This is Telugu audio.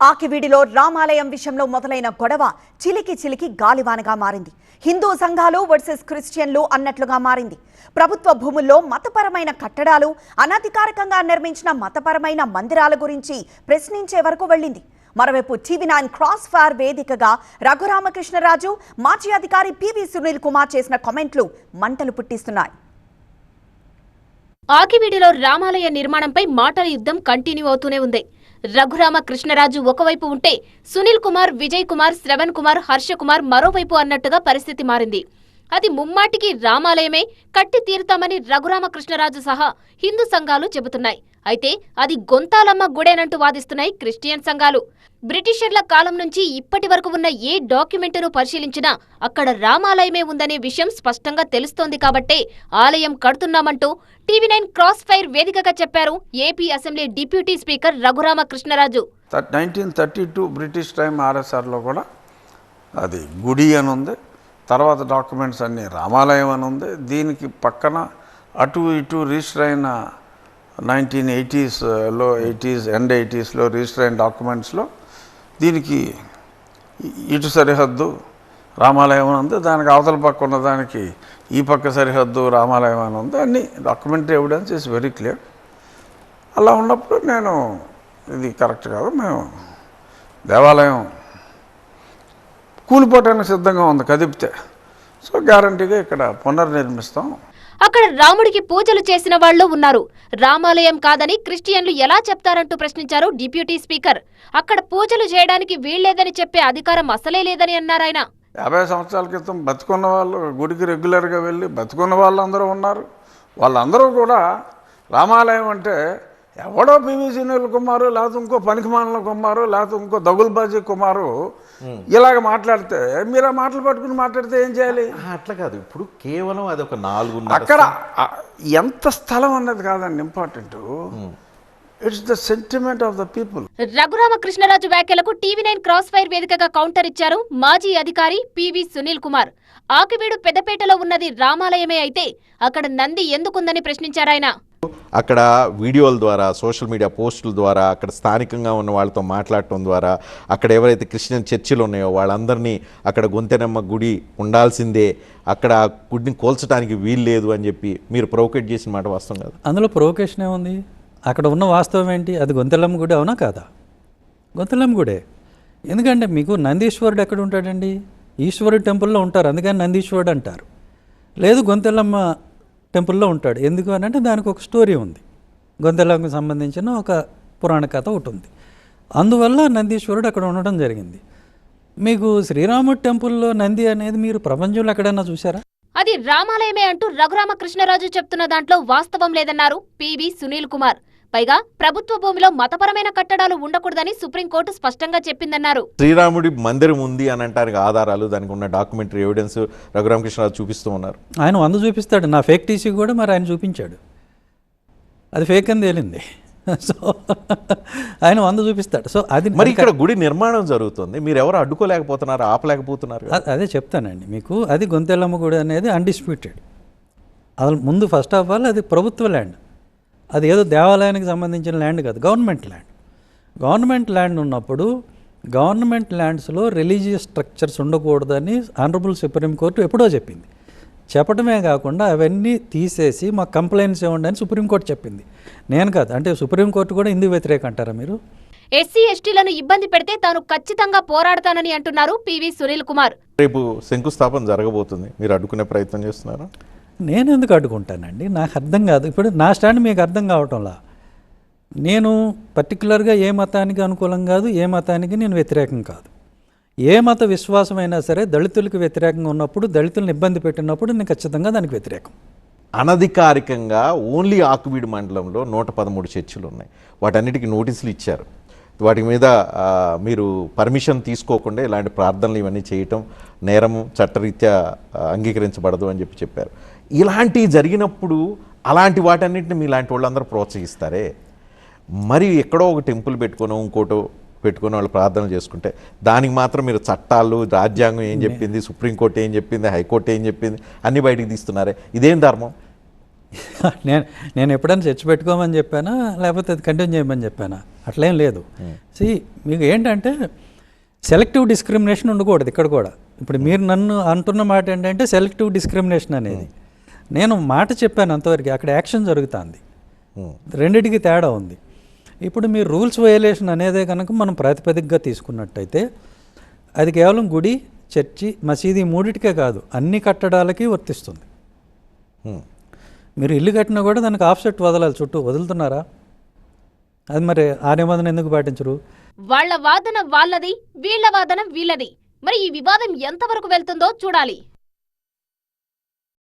ఆకివీడిలో రామాలయం విషయంలో మొదలైన గొడవ చిలికి చిలికి గాలివానగా మారింది. హిందూ సంఘాలు వర్సెస్ క్రిస్టియన్లు అన్నట్లుగా మారింది. ప్రభుత్వ భూముల్లో మతపరమైన కట్టడాలు, అనధికారికంగా నిర్మించిన మతపరమైన మందిరాల గురించి ప్రశ్నించే వరకు వెళ్ళింది. మరోవైపు టీవీ9 క్రాస్ ఫైర్ వేదికగా రఘురామకృష్ణరాజు, మాజీ అధికారి పివి సునీల్ కుమార్ చేసిన కామెంట్లు మంటలు పుట్టిస్తున్నాయి. ఆకివీడిలో రామాలయ నిర్మాణంపై మాటల యుద్ధం కంటిన్యూ అవుతూనే ఉంది. రఘురామకృష్ణరాజు ఒకవైపు ఉంటే సునీల్ కుమార్, విజయ్ కుమార్, శ్రవణ్ కుమార్, హర్ష కుమార్ మరోవైపు అన్నట్టుగా పరిస్థితి మారింది. అది ముమ్మాటికి రామాలయమే కట్టి తీరుతామని రఘురామకృష్ణరాజు సహా హిందూ సంఘాలు చెబుతున్నాయి. అయితే అది గొంతాలమ్మ గుడేనంటూ వాదిస్తున్నాయి క్రిస్టియన్ సంఘాలు. బ్రిటిషర్ల కాలం నుంచి ఇప్పటి వరకు ఉన్న ఏ డాక్యుమెంటును పరిశీలించినా అక్కడ రామాలయమే ఉందనే విషయం స్పష్టంగా తెలుస్తోంది కాబట్టే ఆలయం కడుతున్నామంటూ టీవీ9 క్రాస్ ఫైర్ వేదికగా చెప్పారు AP assembly deputy speaker Raghuramakrishnaraju. 1932 British time ఆర్ఎస్ఆర్లో కూడా అది గుడి అని ఉంది. తర్వాత డాక్యుమెంట్స్ అన్నీ రామాలయం అని ఉంది. దీనికి పక్కన అటు ఇటు రిజిస్టర్ అయిన 1980s ఎండ్ 80sలో రిజిస్టర్ అయిన డాక్యుమెంట్స్లో దీనికి ఇటు సరిహద్దు రామాలయం అని ఉంది, దానికి అవతల పక్క ఉన్న దానికి ఈ పక్క సరిహద్దు రామాలయం అని ఉంది. అన్ని documentary evidence is very clear. అలా ఉన్నప్పుడు నేను ఇది కరెక్ట్ కాదు, మేము దేవాలయం కూలిపోవటానికి సిద్ధంగా ఉంది కదిపితే, సో గ్యారంటీగా ఇక్కడ పునర్నిర్మిస్తాం. అక్కడ రాముడికి పూజలు చేసిన వాళ్ళు ఉన్నారు. రామాలయం కాదని క్రిస్టియన్లు ఎలా చెప్తారంటూ ప్రశ్నించారు డిప్యూటీ స్పీకర్. అక్కడ పూజలు చేయడానికి వీల్లేదని చెప్పే అధికారం అసలే లేదని అన్నారాయన. 50 సంవత్సరాల క్రితం బతుకున్న వాళ్ళు గుడికి రెగ్యులర్గా వెళ్ళి బతుకున్న వాళ్ళందరూ ఉన్నారు. వాళ్ళందరూ కూడా రామాలయం అంటే ఎవడో పివి సునీల్ కుమారు, లేకపోతే ఇంకో పనికిమాలిన కుమారు, లేకపోతే ఇంకో దగుల్బాజీ కుమారు ఇలాగ మాట్లాడితే మీరు ఆ మాటలు పట్టుకుని మాట్లాడితే ఏం చేయాలి? అట్లా కాదు, ఇప్పుడు కేవలం అది ఒక 4 అక్కడ ఎంత స్థలం అన్నది కాదండి important, it's the sentiment of the people. Raghuramakrishnaraju వ్యాఖ్యలకు టీవీ9 క్రాస్ ఫైర్ వేదికగా కౌంటర్ ఇచ్చారు మాజీ అధికారి పివి సునీల్ కుమార్. ఆకివీడు పెద్దపేటలో ఉన్నది రామాలయమే అయితే అక్కడ నంది ఎందుకుందని ప్రశ్నించారాయన. అక్కడ వీడియోల ద్వారా, సోషల్ మీడియా పోస్టుల ద్వారా, అక్కడ స్థానికంగా ఉన్న వాళ్ళతో మాట్లాడటం ద్వారా, అక్కడ ఎవరైతే క్రిస్టియన్ చర్చిలు ఉన్నాయో వాళ్ళందరినీ అక్కడ గొంతెనమ్మ గుడి ఉండాల్సిందే, అక్కడ ఆ గుడిని కోల్చడానికి వీలు లేదు అని చెప్పి మీరు ప్రొవోకేట్ చేసిన మాట వాస్తవం కాదు. అందులో ప్రొవోకేషన్ ఏముంది? అక్కడ ఉన్న వాస్తవం ఏంటి? అది గొంతెలమ్మ గుడి అవునా కాదా? గొంతెలమ్మ గుడే. ఎందుకంటే మీకు నందీశ్వరుడు ఎక్కడ ఉంటాడండి? ఈశ్వరుడు టెంపుల్లో ఉంటారు, అందుకని నందీశ్వరుడు అంటారు. లేదు గొంతెలమ్మ టెంపుల్లో ఉంటాడు. ఎందుకు అని అంటే దానికి ఒక స్టోరీ ఉంది, గొంతెలమ్మకు సంబంధించిన ఒక పురాణ కథ ఒకటి ఉంది. అందువల్ల నందీశ్వరుడు అక్కడ ఉండడం జరిగింది. మీకు శ్రీరాముడి టెంపుల్లో నంది అనేది మీరు ప్రపంచంలో ఎక్కడైనా చూసారా? అది రామాలయమే అంటూ రఘురామకృష్ణరాజు చెప్తున్న దాంట్లో వాస్తవం లేదన్నారు పివి సునీల్ కుమార్. పైగా ప్రభుత్వ భూమిలో మతపరమైన కట్టడాలు ఉండకూడదని సుప్రీంకోర్టు స్పష్టంగా చెప్పిందన్నారు. శ్రీరాముడి మందిరం ఉంది అని అంటానికి ఆధారాలు, దానికి ఉన్న డాక్యుమెంటరీ ఎవిడెన్స్ రఘురామకృష్ణరాజు చూపిస్తూ ఉన్నారు. ఆయన 100 చూపిస్తాడు. నా ఫేక్ టీసీ కూడా మరి ఆయన చూపించాడు, అది ఫేక్ అని తేలింది. సో ఆయన 100 చూపిస్తాడు. సో అది మరి ఇక్కడ గుడి నిర్మాణం జరుగుతుంది, మీరు ఎవరు అడ్డుకోలేకపోతున్నారు, ఆపలేకపోతున్నారు. అదే చెప్తానండి మీకు. అది గొంతెలమ్మ గుడి అనేది అన్డిస్ప్యూటెడ్. అసలు ముందు ఫస్ట్ ఆఫ్ ఆల్ అది ప్రభుత్వ ల్యాండ్, అది ఏదో దేవాలయానికి సంబంధించిన ల్యాండ్ కాదు, గవర్నమెంట్ ల్యాండ్. గవర్నమెంట్ ల్యాండ్ ఉన్నప్పుడు గవర్నమెంట్ ల్యాండ్స్లో రిలీజియస్ స్ట్రక్చర్స్ ఉండకూడదని ఆనరబుల్ సుప్రీం కోర్టు ఎప్పుడో చెప్పింది. చెప్పడమే కాకుండా అవన్నీ తీసేసి మాకు కంప్లైంట్స్ ఇవ్వండి అని సుప్రీంకోర్టు చెప్పింది, నేను కాదు. అంటే సుప్రీంకోర్టు కూడా ఇందుకు వ్యతిరేక అంటారా మీరు? ఎస్సీ ఎస్టీలను ఇబ్బంది పెడితే తాను ఖచ్చితంగా పోరాడతానని అంటున్నారు పివి సునీల్ కుమార్. రేపు శంకుస్థాపన జరగబోతుంది, మీరు అడ్డుకునే ప్రయత్నం చేస్తున్నారు. నేను ఎందుకు అడ్డుకుంటానండి? నాకు అర్థం కాదు. ఇప్పుడు నా స్టాండ్ మీకు అర్థం కావటంలా. నేను పర్టికులర్గా ఏ మతానికి అనుకూలం కాదు, ఏ మతానికి నేను వ్యతిరేకం కాదు. ఏ మత విశ్వాసమైనా సరే దళితులకు వ్యతిరేకంగా ఉన్నప్పుడు, దళితులను ఇబ్బంది పెట్టినప్పుడు నేను ఖచ్చితంగా దానికి వ్యతిరేకం. అనధికారికంగా ఓన్లీ ఆకివీడు మండలంలో 113 చర్చిలు ఉన్నాయి. వాటన్నిటికీ నోటీసులు ఇచ్చారు. వాటి మీద మీరు పర్మిషన్ తీసుకోకుండా ఇలాంటి ప్రార్థనలు ఇవన్నీ చేయటం నేరం, చట్టరీత్యా అంగీకరించబడదు అని చెప్పారు. ఇలాంటివి జరిగినప్పుడు అలాంటి వాటన్నిటిని మీలాంటి వాళ్ళందరూ ప్రోత్సహిస్తారే. మరి ఎక్కడో ఒక టెంపుల్ పెట్టుకొని ఇంకోటో పెట్టుకుని వాళ్ళు ప్రార్థనలు చేసుకుంటే దానికి మాత్రం మీరు చట్టాలు, రాజ్యాంగం ఏం చెప్పింది, సుప్రీంకోర్టు ఏం చెప్పింది, హైకోర్టు ఏం చెప్పింది అన్నీ బయటికి తీస్తున్నారే. ఇదేం ధర్మం? నేను ఎప్పుడైనా చర్చ పెట్టుకోమని చెప్పానా, లేకపోతే అది కంటిన్యూ చేయమని చెప్పానా? అట్లేం లేదు. మీకు ఏంటంటే సెలెక్టివ్ డిస్క్రిమినేషన్ ఉండకూడదు ఇక్కడ కూడా. ఇప్పుడు మీరు నన్ను అంటున్న మాట ఏంటంటే సెలెక్టివ్ డిస్క్రిమినేషన్ అనేది. నేను మాట చెప్పాను అంతవరకు, అక్కడ యాక్షన్ జరుగుతుంది. రెండిటికి తేడా ఉంది. ఇప్పుడు మీరు రూల్స్ వయలేషన్ అనేదే కనుక మనం ప్రాతిపదికగా తీసుకున్నట్టయితే అది కేవలం గుడి, చర్చి, మసీదు మూడిటికే కాదు, అన్ని కట్టడాలకి వర్తిస్తుంది. మీరు ఇల్లు కట్టినా కూడా దానికి ఆఫ్సెట్ వదలాలి, చుట్టూ వదులుతున్నారా? అది మరి ఆ నిబంధన ఎందుకు పాటించరు? వాళ్ళ వాదన వాళ్ళది, వీళ్ళ వాదన వీళ్ళది. మరి ఈ వివాదం ఎంతవరకు వెళ్తుందో చూడాలి.